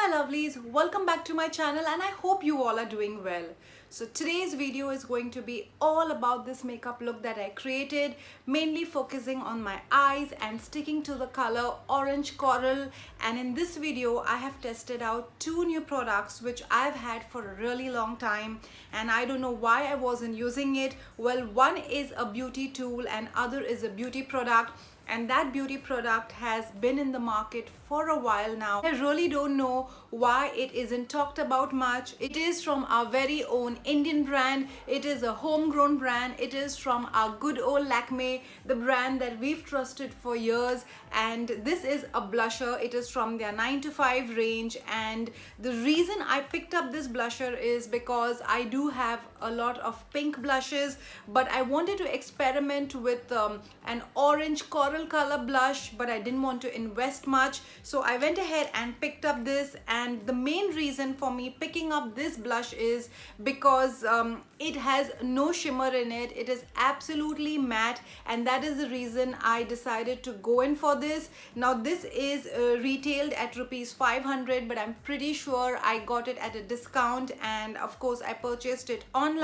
my lovelies, welcome back to my channel and I hope you all are doing well. So today's video is going to be all about this makeup look that I created, mainly focusing on my eyes and sticking to the color orange coral. And in this video I have tested out two new products which I've had for a really long time and I don't know why I wasn't using it. Well, one is a beauty tool and other is a beauty product. And that beauty product has been in the market for a while now. I really don't know why it isn't talked about much. It is from our very own Indian brand. It is a homegrown brand. It is from our good old Lakmé, the brand that we've trusted for years. And this is a blusher. It is from their 9 to 5 range. And the reason I picked up this blusher is because I do have a lot of pink blushes, but I wanted to experiment with an orange coral color blush, but I didn't want to invest much, so I went ahead and picked up this. And the main reason for me picking up this blush is because it has no shimmer in it. It is absolutely matte, and that is the reason I decided to go in for this. Now this is retailed at rupees 500, but I'm pretty sure I got it at a discount, and of course I purchased it online.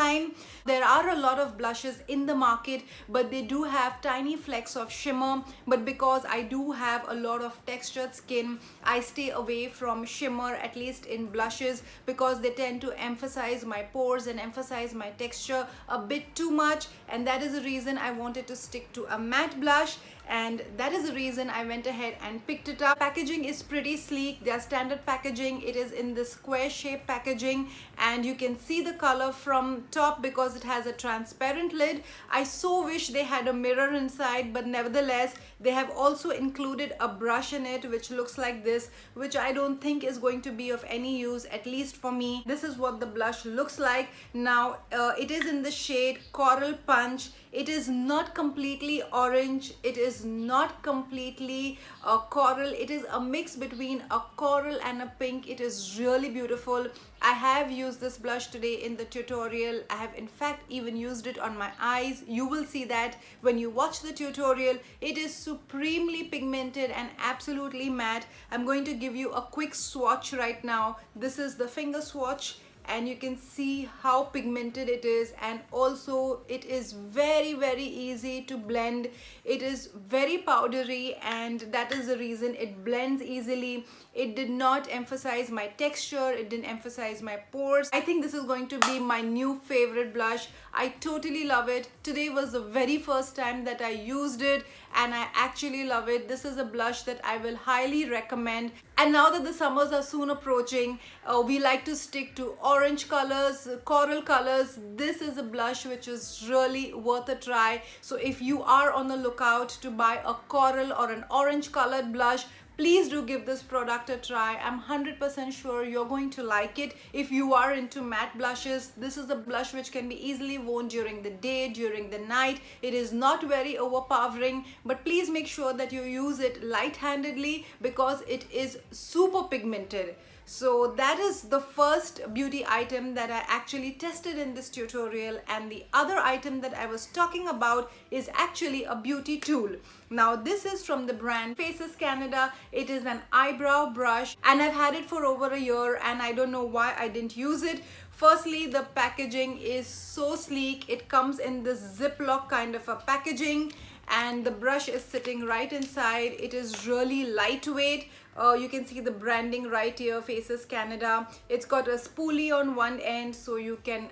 There are a lot of blushes in the market, but they do have tiny flecks of shimmer, but because I do have a lot of textured skin, I stay away from shimmer, at least in blushes, because they tend to emphasize my pores and emphasize my texture a bit too much, and that is the reason I wanted to stick to a matte blush. And that is the reason I went ahead and picked it up. Packaging is pretty sleek. Their standard packaging, it is in the square shape packaging, and you can see the color from top because it has a transparent lid. I so wish they had a mirror inside, but nevertheless they have also included a brush in it which looks like this, which I don't think is going to be of any use, at least for me. This is what the blush looks like. Now it is in the shade Coral Punch. It is not completely orange, it is not completely coral. It is a mix between a coral and a pink. It is really beautiful. I have used this blush today in the tutorial. I have in fact even used it on my eyes. You will see that when you watch the tutorial. It is supremely pigmented and absolutely matte. I'm going to give you a quick swatch right now. This is the finger swatch, and you can see how pigmented it is, and also it is very easy to blend. It is very powdery, and that is the reason it blends easily. It did not emphasize my texture, it didn't emphasize my pores. I think this is going to be my new favorite blush. I totally love it. Today was the very first time that I used it, and I actually love it. This is a blush that I will highly recommend. And now that the summers are soon approaching, we like to stick to orange colors, coral colors. This is a blush which is really worth a try. So if you are on the lookout to buy a coral or an orange colored blush, please do give this product a try. I'm 100% sure you're going to like it. If you are into matte blushes, this is a blush which can be easily worn during the day, during the night. It is not very overpowering, but please make sure that you use it light-handedly because it is super pigmented. So that is the first beauty item that I actually tested in this tutorial, and the other item that I was talking about is actually a beauty tool. Now this is from the brand Faces Canada. It is an eyebrow brush, and I've had it for over a year and I don't know why I didn't use it. Firstly, the packaging is so sleek. It comes in this Ziploc kind of a packaging, and the brush is sitting right inside. It is really lightweight. You can see the branding right here, Faces Canada. It's got a spoolie on one end, so you can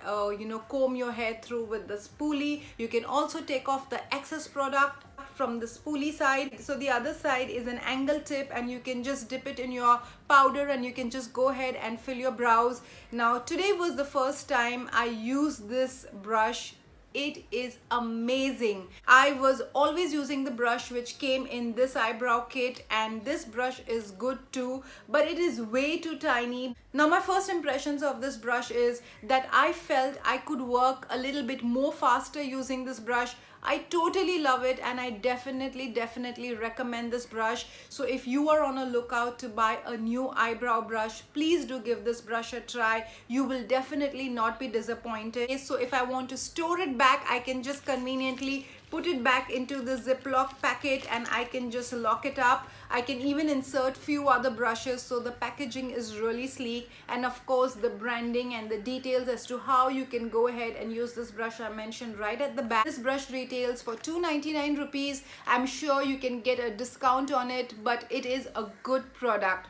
comb your hair through with the spoolie. You can also take off the excess product from the spoolie side. So the other side is an angle tip, and you can just dip it in your powder and you can just go ahead and fill your brows. Now today was the first time I used this brush. It is amazing. I was always using the brush which came in this eyebrow kit, and this brush is good too, but it is way too tiny. Now my first impressions of this brush is that I felt I could work a little bit more faster using this brush. I totally love it, and I definitely recommend this brush. So if you are on a lookout to buy a new eyebrow brush, please do give this brush a try. You will definitely not be disappointed. So if I want to store it back, I can just conveniently put it back into the Ziploc packet and I can just lock it up. I can even insert few other brushes, so the packaging is really sleek, and of course the branding and the details as to how you can go ahead and use this brush are mentioned right at the back. This brush retails for 299 rupees. I'm sure you can get a discount on it, but it is a good product.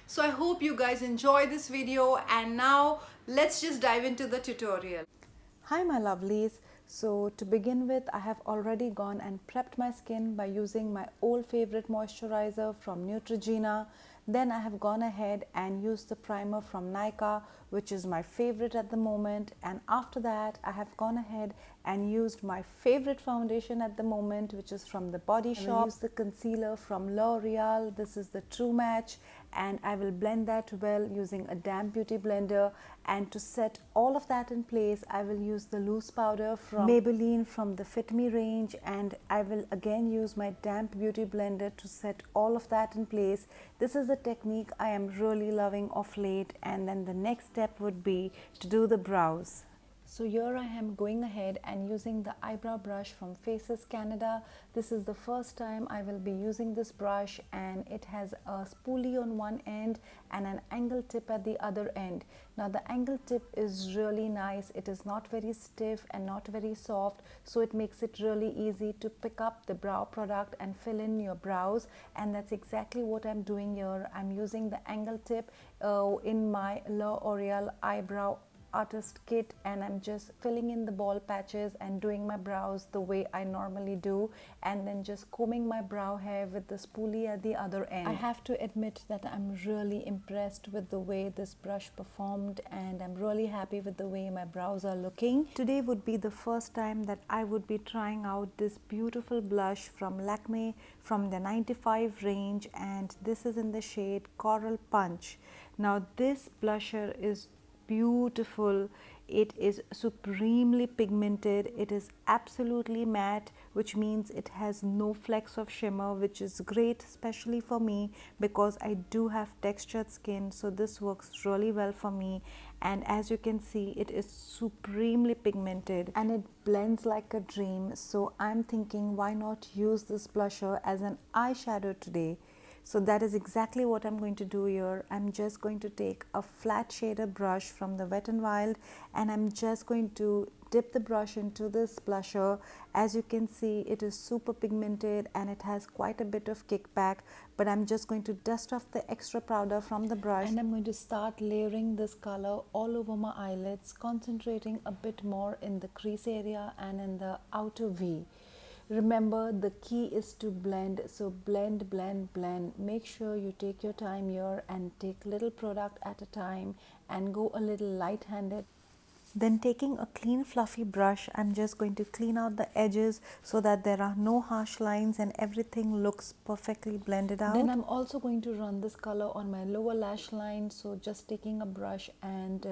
So I hope you guys enjoy this video, and now let's just dive into the tutorial. Hi my lovelies. So to begin with, I have already gone and prepped my skin by using my old favorite moisturizer from Neutrogena. Then I have gone ahead and used the primer from Nykaa, which is my favorite at the moment. And after that, I have gone ahead and used my favorite foundation at the moment, which is from the Body Shop. I use the concealer from L'Oreal. This is the True Match, and I will blend that well using a damp beauty blender. And to set all of that in place, I will use the loose powder from Maybelline from the Fit Me range, and I will again use my damp beauty blender to set all of that in place. This is the technique I am really loving of late. And then the next step would be to do the brows. So here I am going ahead and using the eyebrow brush from Faces Canada. This is the first time I will be using this brush, and it has a spoolie on one end and an angle tip at the other end. Now the angle tip is really nice. It is not very stiff and not very soft, so it makes it really easy to pick up the brow product and fill in your brows, and that's exactly what I'm doing here. I'm using the angle tip in my L'Oreal eyebrow artist kit, and I'm just filling in the bald patches and doing my brows the way I normally do, and then just combing my brow hair with the spoolie at the other end. I have to admit that I'm really impressed with the way this brush performed, and I'm really happy with the way my brows are looking. Today would be the first time that I would be trying out this beautiful blush from Lakmé from the 95 range, and this is in the shade Coral Punch. Now this blusher is beautiful. It is supremely pigmented. It is absolutely matte, which means it has no flecks of shimmer, which is great, especially for me because I do have textured skin, so this works really well for me. And as you can see, it is supremely pigmented and it blends like a dream. So I'm thinking, why not use this blusher as an eyeshadow today? So that is exactly what I'm going to do here. I'm just going to take a flat shader brush from the Wet n Wild, and I'm just going to dip the brush into this blusher. As you can see, it is super pigmented and it has quite a bit of kickback, but I'm just going to dust off the extra powder from the brush, and I'm going to start layering this color all over my eyelids, concentrating a bit more in the crease area and in the outer V. Remember, the key is to blend, so blend, blend, blend. Make sure you take your time here and take little product at a time and go a little light-handed. Then taking a clean fluffy brush, I'm just going to clean out the edges so that there are no harsh lines and everything looks perfectly blended out. Then I'm also going to run this color on my lower lash line, so just taking a brush and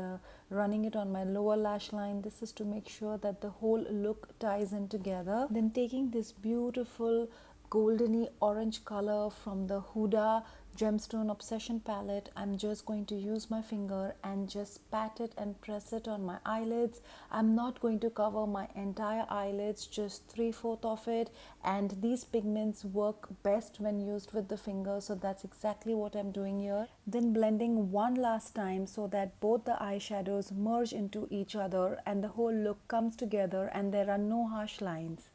running it on my lower lash line. This is to make sure that the whole look ties in together. Then taking this beautiful goldeny orange color from the Huda Gemstone Obsession palette, I'm just going to use my finger and just pat it and press it on my eyelids. I'm not going to cover my entire eyelids, just 3/4 of it, and these pigments work best when used with the finger, so that's exactly what I'm doing here. Then blending one last time so that both the eyeshadows merge into each other and the whole look comes together and there are no harsh lines.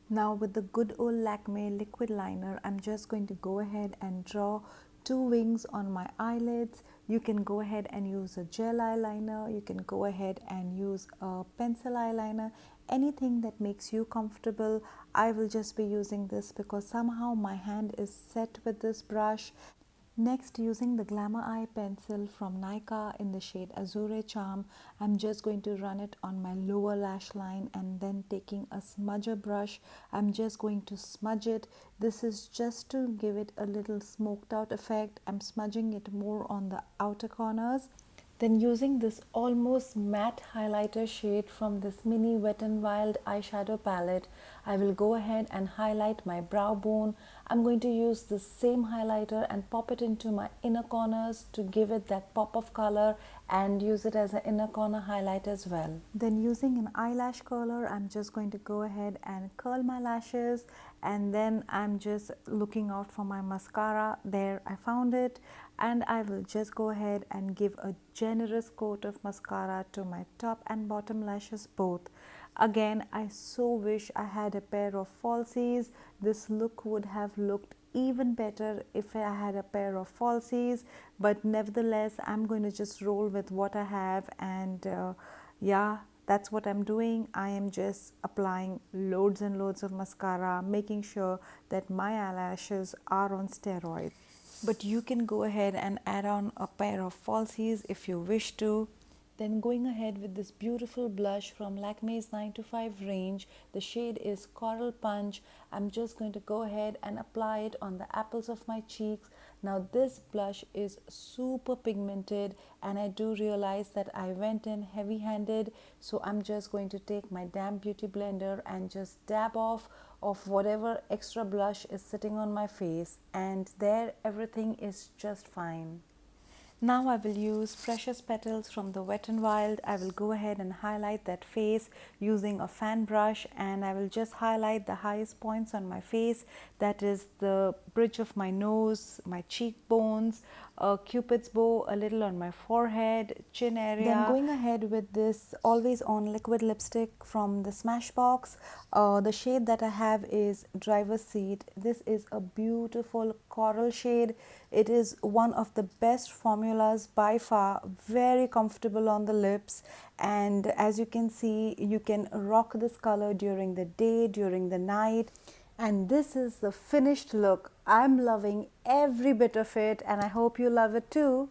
Now with the good old Lakmé liquid liner, I'm just going to go ahead and draw two wings on my eyelids. You can go ahead and use a gel eyeliner. You can go ahead and use a pencil eyeliner. Anything that makes you comfortable. I will just be using this because somehow my hand is set with this brush. Next, using the Glamour Eye pencil from Nykaa in the shade Azure Charm, I'm just going to run it on my lower lash line, and then taking a smudger brush, I'm just going to smudge it. This is just to give it a little smoked out effect. I'm smudging it more on the outer corners. Then using this almost matte highlighter shade from this mini Wet n Wild eyeshadow palette, I will go ahead and highlight my brow bone. I'm going to use the same highlighter and pop it into my inner corners to give it that pop of color and use it as an inner corner highlight as well. Then using an eyelash curler, I'm just going to go ahead and curl my lashes, and then I'm just looking out for my mascara. There, I found it, and I will just go ahead and give a generous coat of mascara to my top and bottom lashes both. Again, I so wish I had a pair of falsies. This look would have looked even better if I had a pair of falsies, but nevertheless I'm going to just roll with what I have, and yeah, that's what I'm doing. I am just applying loads and loads of mascara, making sure that my eyelashes are on steroids. But you can go ahead and add on a pair of falsies if you wish to. Then going ahead with this beautiful blush from Lakmé's 9 to 5 range. The shade is Coral Punch. I'm just going to go ahead and apply it on the apples of my cheeks. Now this blush is super pigmented, and I do realize that I went in heavy handed, so I'm just going to take my damp beauty blender and just dab off of whatever extra blush is sitting on my face, and there everything is just fine. Now I will use Precious Petals from the Wet n Wild. I will go ahead and highlight that face using a fan brush, and I will just highlight the highest points on my face. That is the bridge of my nose, my cheekbones, a cupid's bow, a little on my forehead, chin area. Then going ahead with this Always On liquid lipstick from the Smashbox. The shade that I have is Driver's Seat. This is a beautiful coral shade. It is one of the best formulas by far, very comfortable on the lips, and as you can see, you can rock this color during the day, during the night. And this is the finished look. I'm loving every bit of it, and I hope you love it too.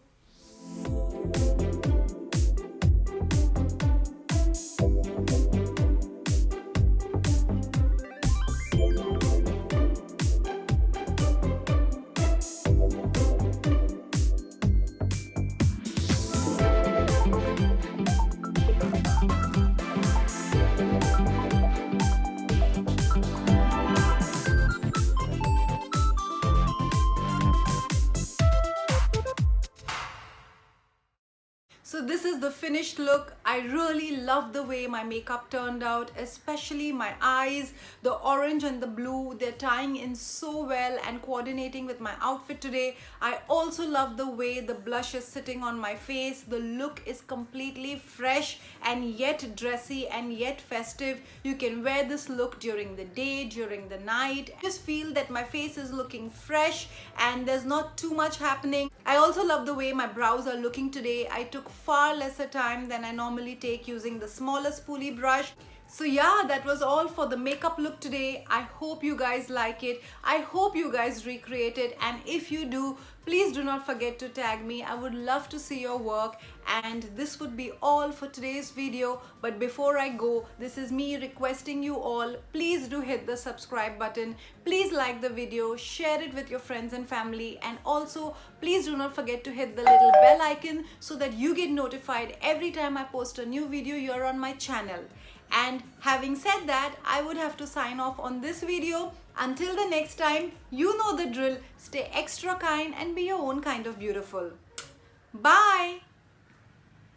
So this is the finished look. I really love the way my makeup turned out, especially my eyes, the orange and the blue. They're tying in so well and coordinating with my outfit today. I also love the way the blush is sitting on my face. The look is completely fresh and yet dressy and yet festive. You can wear this look during the day, during the night. I just feel that my face is looking fresh and there's not too much happening. I also love the way my brows are looking today. I took far lesser time than I normally take using the smaller spoolie brush. So yeah, that was all for the makeup look today. I hope you guys like it. I hope you guys recreate it, and if you do, please do not forget to tag me. I would love to see your work. And this would be all for today's video. But before I go, this is me requesting you all, please do hit the subscribe button. Please like the video, share it with your friends and family, and also please do not forget to hit the little bell icon so that you get notified every time I post a new video here on my channel. And having said that, I would have to sign off on this video. Until the next time, you know the drill. Stay extra kind and be your own kind of beautiful. Bye.